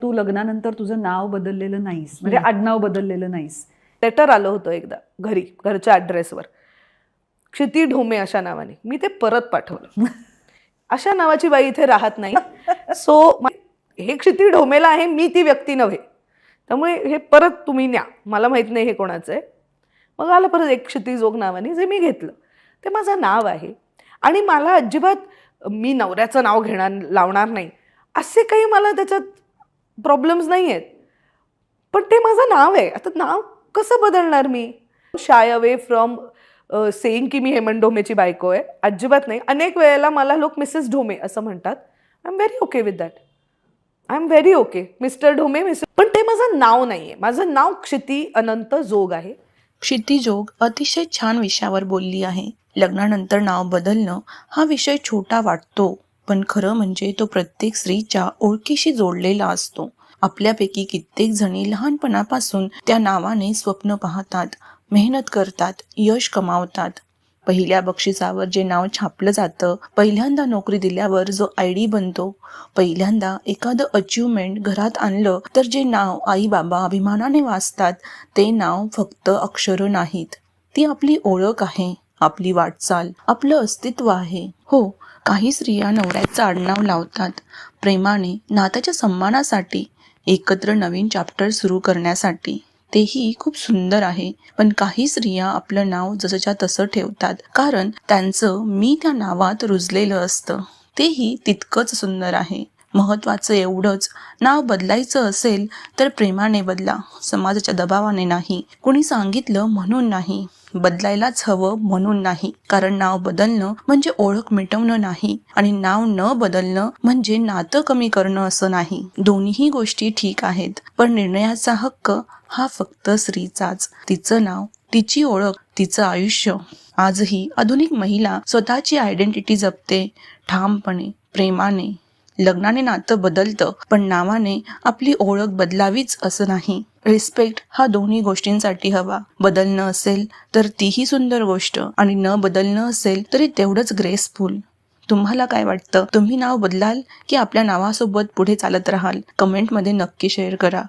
तू लग्नानंतर तुझं नाव बदललेलं नाहीस, म्हणजे आडनाव बदललेलं नाहीस. लेटर आलं होतं एकदा घरी, घरच्या ॲड्रेसवर, क्षिती ढोमे अशा नावाने. मी ते परत पाठवलं. अशा नावाची बाई इथे राहत नाही. सो हे क्षिती ढोमेला आहे, मी ती व्यक्ती नव्हे. त्यामुळे हे परत तुम्ही न्या, मला माहित नाही हे कोणाचं आहे. मग आलं परत एक क्षितिजोग नावाने, जे मी घेतलं. ते माझं नाव आहे आणि मला अजिबात मी नवऱ्याचं नाव लावणार नाही असे काही मला त्याच्यात प्रॉब्लेम्स नाही आहेत. पण ते माझं नाव आहे. आता नाव कसं बदलणार मी? शाय अवे फ्रॉम सेईंग की मी हेमंत ढोमेची बायको आहे, अजिबात नाही. अनेक वेळेला मला लोक मिसेस ढोमे असं म्हणतात. I am very okay with that. I am very okay. Mr Dhome, पण ते माझं नाव नाही आहे. माझं नाव क्षिती अनंत जोग आहे. क्षिती जोग अतिशय छान विषयावर बोलली आहे. लग्नानंतर नाव बदलणं हा विषय छोटा वाटतो, पण खरं म्हणजे तो प्रत्येक स्त्रीच्या ओळखीशी जोडलेला असतो. आपल्यापैकी कित्येक जणी लहानपणापासून त्या नावाने स्वप्न पाहतात, मेहनत करतात, यश कमावतात. पहिल्या बक्षिसावर जे नाव छापलं जातं, पहिल्यांदा नोकरी दिल्यावर जो ID बनतो, पहिल्यांदा एखादं अचिव्हमेंट घरात आणलं तर जे नाव आई बाबा अभिमानाने वाचतात, ते नाव फक्त अक्षरं नाहीत. ती आपली ओळख आहे, आपली वाटचाल, आपलं अस्तित्व आहे. हो, काही स्त्रिया नवऱ्याचं आडनाव लावतात, प्रेमाने, नात्याच्या सन्मानासाठी, एकत्र नवीन चॅप्टर सुरू करण्यासाठी. तेही खूप सुंदर आहे. पण काही स्त्रिया आपलं नाव जसंच्या तसं ठेवतात, कारण त्यांचं मी त्या नावात रुजलेलं असतं. तेही तितकंच सुंदर आहे. महत्त्वाचं एवढंच, नाव बदलायचं असेल तर प्रेमाने बदला, समाजाच्या दबावाने नाही, कुणी सांगितलं म्हणून नाही, बदलायलाच हवं म्हणून नाही. कारण नाव बदलणं म्हणजे ओळख मिटवणं नाही आणि नाव न बदलणं म्हणजे नातं कमी करणं असं नाही. दोन्ही गोष्टी ठीक आहेत, पण निर्णयाचा हक्क हा फक्त स्त्रीचाच. तिचं नाव, तिची ओळख, तिचं आयुष्य. आजही आधुनिक महिला स्वतःची आयडेंटिटी जपते, ठामपणे, प्रेमाने. लग्नाने नातं बदलतं, पण नावाने आपली ओळख बदलावीच असं नाही. रिस्पेक्ट हा दोन्ही गोष्टींसाठी हवा. बदलणं असेल तर तीही सुंदर गोष्ट, आणि न बदलणं असेल तरी तेवढंच ग्रेसफुल. तुम्हाला काय वाटतं? तुम्ही नाव बदलाल की आपल्या नावासोबत पुढे चालत राहाल? कमेंटमध्ये नक्की शेअर करा.